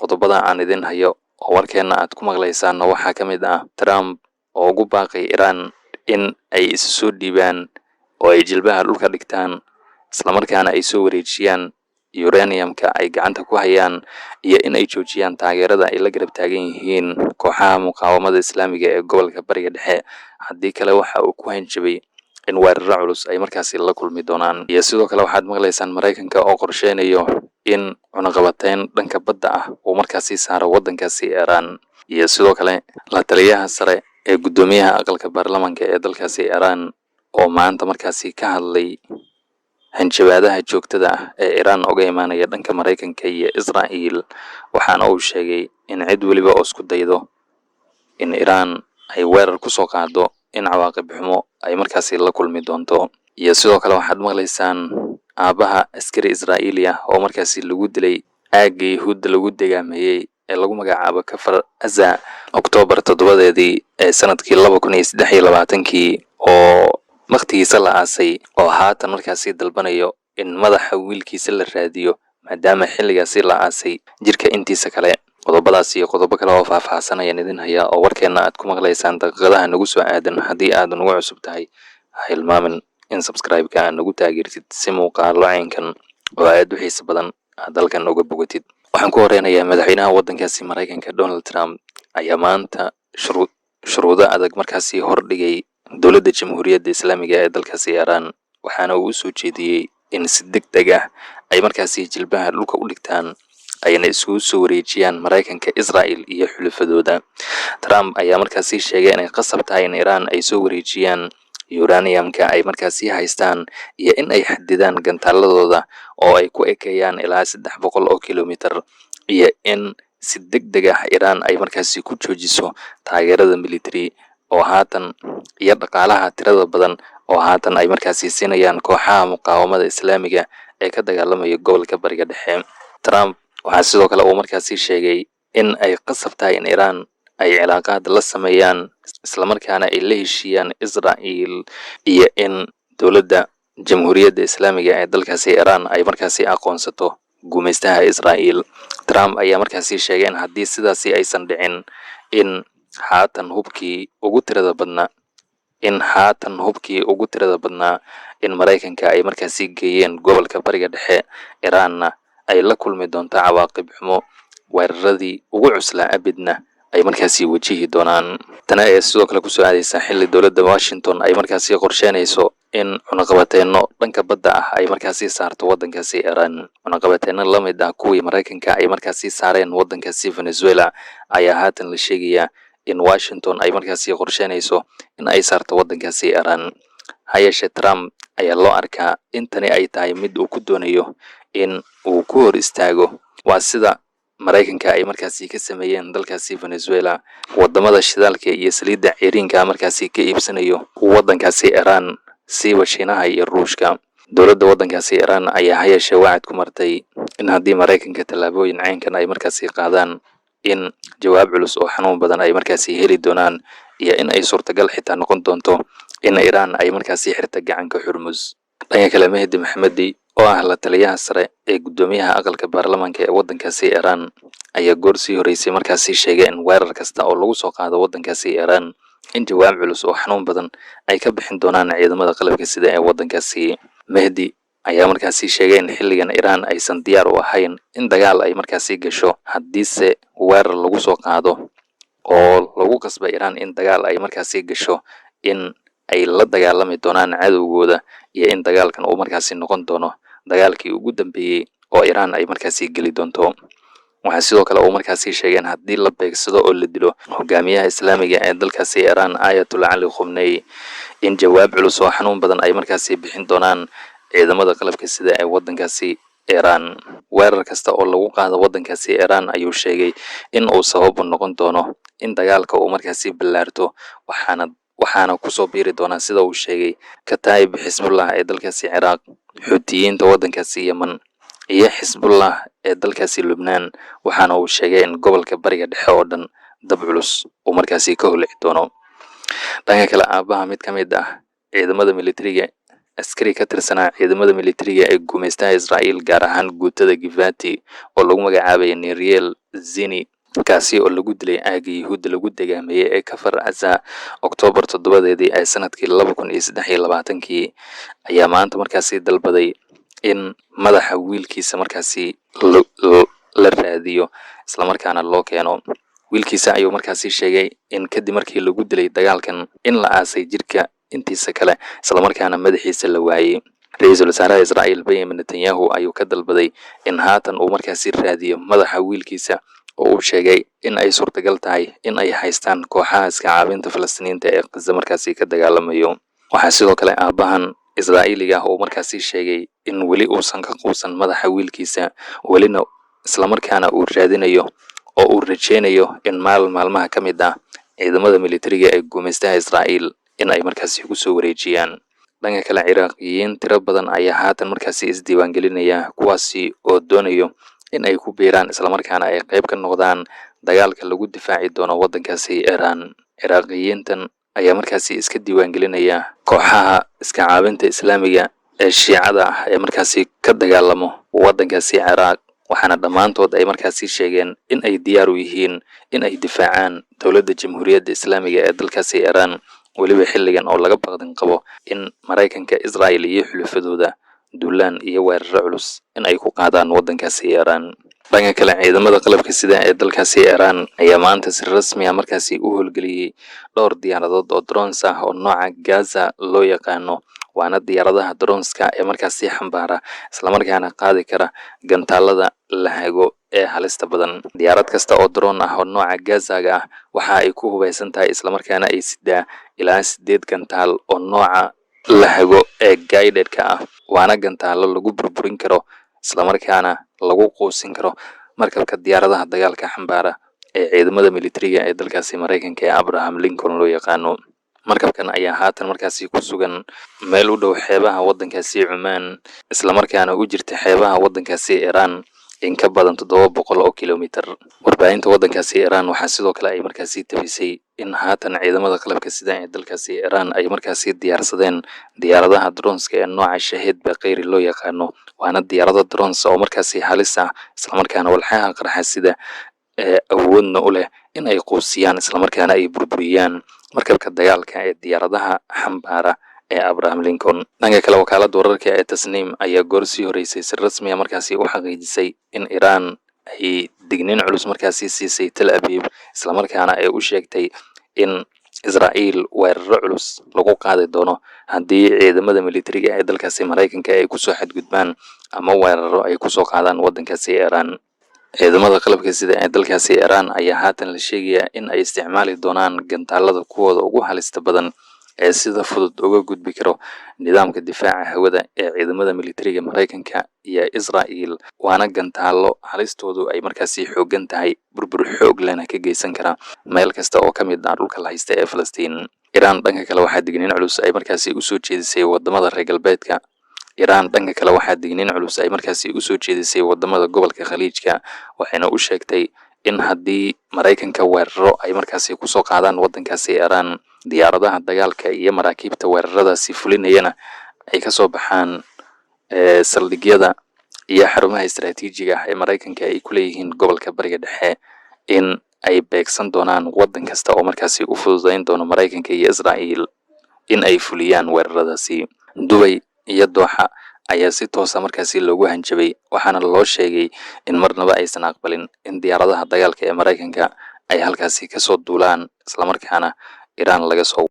qodobada aan idin hayo oo warkeena aad ku maqlaysaan waxaa ka mid ah Trump oo ugu baaqay Iran in ay isu soo dhiibaan oo ay jilbaha dhulka dhigtaan isla markaana ay soo wareejiyaan uranium-ka ay gacanta ku hayaan iyo in ay joojiyaan taageerada ay la garab taagan yihiin kooxaha muqaawamada Islaamiga ee gobolka Bariga Dhexe haddii kale waxa uu ku hanjabay in weeraro culus ay markaasi la kulmi doonaan. Iyo sidoo kale waxaad maqlaysaan Mareykanka oo qorsheynayo in cunaqabateyn dhanka badda ah uu markaasi saaro waddankaasi Iran. Iyo sidoo kale la taliyaha sare ee guddoomiyaha aqalka baarlamaanka ee dalkaasi Iran oo maanta markaasi ka hadlay hanjabaadaha joogtada ah ee Iran uga imaanaya dhanka Mareykanka iyo Israa'iil, waxaana uu sheegay in cid waliba oo isku daydo in Iran ay weerar ku soo qaado in cawaaqib xumo ay markaasi la kulmi doonto. Iyo sidoo kale waxaad maqlaysaan aabaha askari Israa'iili ah oo markaasi lagu dilay aagga Yahuudda lagu degaamayay ee lagu magacaabo Kafar Aza Oktoobar 7 ee sanadkii 2023 oo waqtigiisa la aasay oo haatan markaasi dalbanayo in madaxa wiilkiisa la raadiyo maadaama xilligaasi la aasay jirka intiisa kale. qodobadaas iyo qodobo kale oo faahfaahsan ayaan idin hayaa oo warkeena aad ku maqlaysaan daqiiqadaha nagu soo aadan. Haddii aad nagu cusub tahay ha hilmaamin in subscribe-ka aad nagu taageertid si muuqaalo caynkan oo aad u xiiso badan aad dalkan uga bogatid. Waxaan ku horeynayaa madaxweynaha waddankaasi Mareykanka Donald Trump ayaa maanta shuruudo adag markaasi hordhigay dowladda Jamhuuriyadda Islaamiga ee dalkaasi Iran, waxaana uu soo jeediyey in si degdeg ah ay markaasi jilbaha dhulka u dhigtaan ayna isugu soo wareejiyaan Mareykanka, Israa'iil iyo xulafadooda. Trump ayaa markaasi sheegay inay qasab tahay in Iran ay soo wareejiyaan uranium-ka ay markaasi haystaan iyo in ay xadidaan gantaaladooda oo ay ku ekeeyaan ilaa 300 oo kilomitir iyo in si degdeg ah Iran ay markaasi ku joojiso taageerada military oo haatan iyo dhaqaalaha tirada badan oo haatan ay markaasi siinayaan kooxaha muqaawamada Islaamiga ee ka dagaalamaya gobolka Bariga Dhexe. Trump waxaa sidoo kale uu markaasi sheegay in ay qasab tahay in Iran ay cilaaqaad la sameeyaan isla markaana ay la heshiiyaan Israa'iil iyo in dowladda Jamhuuriyadda Islaamiga ee dalkaasi Iran ay markaasi aqoonsato gumaystaha Israa'iil. Trump ayaa markaasi sheegay in haddii sidaasi aysan dhicin in haatan hubkii ugu tirada badnaa in Mareykanka ay markaasi geeyeen gobolka Bariga Dhexe, Iranna ay la kulmi doonto cawaaqib xumo weeraradii ugu cuslaa abidna ay markaasi wajihi doonaan. Tana ayaa sidoo kale kusoo aadaysa xilli dowladda Washington ay markaasi qorsheynayso in cunaqabateeno dhanka badda ah ay markaasi saarto waddankaasi Iran. cunaqabateeno la mid ah kuwii Mareykanka ay markaasi saareen waddankaasi Venezuela ayaa haatan la sheegayaa in Washington ay markaasi qorsheynayso in ay saarto waddankaasi Iran. Ha yeeshee Trump ayaa loo arkaa in tani ay tahay mid uu ku doonayo in uu ku hor istaago waa sida Mareykanka ay markaasi ka sameeyeen dalkaasi Venezuela wadamada shidaalka iyo saliidda ciriinka markaasi ka iibsanayo waddankaasi Iran siiba Shiinaha iyo Ruushka. dowladda waddankaasi Iran ayaa ha yeeshee wacad ku martay in haddii Mareykanka tallaabooyin caynkan ay markaasi qaadaan in jawaab culus oo xanuun badan ay markaasi heli doonaan iyo in ay suurtagal xitaa noqon doonto in Iran ay markaasi xirta gacanka Hormuz. dhanka kale Mehdi Maxamedi oo ah la taliyaha sare ee guddoomiyaha aqalka baarlamaanka ee waddankaasi Iran ayaa goor sii horeysay markaasi sheegay in weerar kasta oo lagu soo qaado waddankaasi Iran in jawaab culus oo xanuun badan ay ka bixin doonaan ciidamada qalabka sida ee waddankaasi. Mehdi ayaa markaasi sheegay in xilligan Iran aysan diyaar u ahayn in dagaal ay markaasi gasho haddiise weerar lagu soo qaado oo lagu qasbay Iran in dagaal ay markaasi gasho in ay la dagaalami doonaan cadowgooda iyo in dagaalkan uu markaasi noqon doono dagaalkii ugu dambeeyay oo Iran ay markaasi geli doonto. waxaa sidoo kale uu markaasi sheegay in haddii la beegsado oo la dilo hogaamiyaha Islaamiga ee dalkaasi Iran Ayatollah Ali Khamenei in jawaab culus oo xanuun badan ay markaasi bixin doonaan ciidamada qalabka sida ee waddankaasi Iran. weerar kasta oo lagu qaado waddankaasi Iran ayuu sheegay in uu sabab u noqon doono in dagaalka uu markaasi ballaarto waxaana ku soo biiri doona sida uu sheegay Kataib Xisbullah ee dalkaasi Ciraaq, Xuutiyiinta waddankaasi Yemen iyo Xisbullah ee dalkaasi Lubnaan. waxaana uu sheegay in gobolka Bariga Dhexe oo dhan dab culus uu markaasi ka holici doono. dhanka kale aabaha mid ka mid ah ciidamada militariga askari ka tirsanaa ciidamada militariga ee gumaystaha Israa'iil gaar ahaan guutada Givati oo lagu magacaabay Neriel Zini kaasi oo lagu dilay aagga Yuhuudda lagu dagaamayay ee Kafar Caza Oktoobar 7 ee sanadkii 2023 ayaa maanta markaasi dalbaday in madaxa wiilkiisa markaasi la raadiyo isla markaana loo keeno. Wiilkiisa ayuu markaasi sheegay in kadib markii lagu dilay dagaalkan in la aasay jirka intiisa kale isla markaana madaxiisa la waayay. Ra'iisul Wasaaraha Israa'iil Benjamin Netanyahu ayuu ka dalbaday in haatan uu markaasi raadiyo madaxa wiilkiisa oo uu sheegay in ay suurtagal tahay in ay haystaan kooxaha iska caabinta Falastiiniinta ee Gaza markaasi ka dagaalamayo. Waxaa sidoo kale aabahan Israa'iiliga oo markaasi sheegay in weli uusan ka quusan madaxa wiilkiisa, welina isla markaana uu raadinayo oo uu rajeynayo in maalmaha ka mid ah ciidamada militariga ee gumaystaha Israa'iil in ay markaasi ku soo wareejiyaan. Dhanka kale, Ciraaqiyiin tiro badan ayaa haatan markaasi isdiiwaan gelinaya, kuwaasi oo doonayo in ay ku biiraan isla markaana ay qayb ka noqdaan dagaalka lagu difaaci doono waddankaasi Iran. Ciraaqiyiintan ayaa markaasi iska diiwaan gelinaya kooxaha iska caabinta Islaamiga ee Shiicada ah ee markaasi ka dagaalamo waddankaasi Ciraaq, waxaana dhammaantood ay markaasi sheegeen in ay diyaar u yihiin in ay difaacaan dowladda Jamhuuriyadda Islaamiga ee dalkaasi Iran, weliba xilligan oo laga baqdin qabo in Maraykanka, Israa'iil iyo xulafadooda duulaan iyo weeraro culus in ay ku qaadaan waddankaasi Iran. Dhanka kale, ciidamada qalabka sida ee dalkaasi Iran ayaa maanta si rasmi ah markaasi u howlgeliyay dhowr diyaaradood oo drones ah oo nooca Gaza loo yaqaano, waana diyaaradaha droneska ee markaasi xambaara isla markaana qaadi kara gantaalada la hago ee halista badan. Diyaarad kasta oo drone ah oo nooca Gaza-ga ah waxa ay ku hubeysan tahay isla markaana ay sidaa ilaa 8 gantaal oo nooca la hago ee guided-ka ah, waana gantaalo lagu burburin karo isla markaana lagu quusin karo markabka diyaaradaha dagaalka xambaara ee ciidamada militariga ee dalkaasi Maraykanka ee Abraham Lincoln loo yaqaano. Markabkan ayaa haatan markaasi ku sugan meel u dhow xeebaha waddankaasi Cumaan, isla markaana u jirta xeebaha waddankaasi Iran in ka badan 700 oo kiiloomitir. Warbaahinta waddankaasi Iran waxaa sidoo kale ay markaasi tabisay in haatan ciidamada qalabka sida ee dalkaasi Iran ay markaasi diyaarsadeen diyaaradaha droneska ee nooca Shaheed Baqeeri loo yaqaano, waana diyaarado drones oo markaasi halis ah isla markaana walxaha qarxa sida awoodna u leh in ay quusiyaan isla markaana ay burburiyaan markabka dagaalka ee diyaaradaha xambaara ee Abraham Lincoln. Dhanka kale, wakaaladda wararka ee Tasniim ayaa goor sii horeysay si rasmi ah markaasi u xaqiijisay in Iran ay digniin culus markaasi siisay Tel Aviv, isla markaana ay u sheegtay in Israa'iil weeraro culus lagu qaadi doono haddii ciidamada militariga ee dalkaasi Maraykanka ay kusoo xadgudbaan ama weeraro ay kusoo qaadaan waddankaasi Iran. Ciidamada qalabka sida ee dalkaasi Iran ayaa haatan la sheegayaa in ay isticmaali doonaan gantaalada kuwooda ugu halista badan ee sida fudud uga gudbi karo nidaamka difaaca hawada ee ciidamada militariga Maraykanka iyo Israa'iil, waana gantaalo halistoodu ay markaasi xoogan tahay, burbur xoog lehna ka geysan kara meel kasta oo ka mid ah dhulka la haysta ee Falastiin. Iran dhanka kale waxaa digniin culus ay markaasi u soo jeedisay wadamada reer galbeedka. wadamada gobolka Khaliijka, waxayna u sheegtay in haddii Maraykanka weeraro ay markaasi kusoo qaadaan waddankaasi Iran, diyaaradaha dagaalka iyo maraakiibta weeraradaasi fulinayana ay ka soo baxaan saldhigyada iyo xarumaha istiraatiijiga ah ee Maraykanka ay ku leeyihiin gobolka Bariga Dhexe, in ay beegsan doonaan waddan kasta oo markaasi u fududeyn doono Maraykanka iyo Israa'iil in ay fuliyaan weeraradaasi. Dubai iyo Doha ayaa si toos ah markaasi loogu hanjabay, waxaana loo sheegay in marnaba aysan aqbalin in diyaaradaha dagaalka ee Maraykanka ay halkaasi ka soo duulaan isla markaana Iran laga soo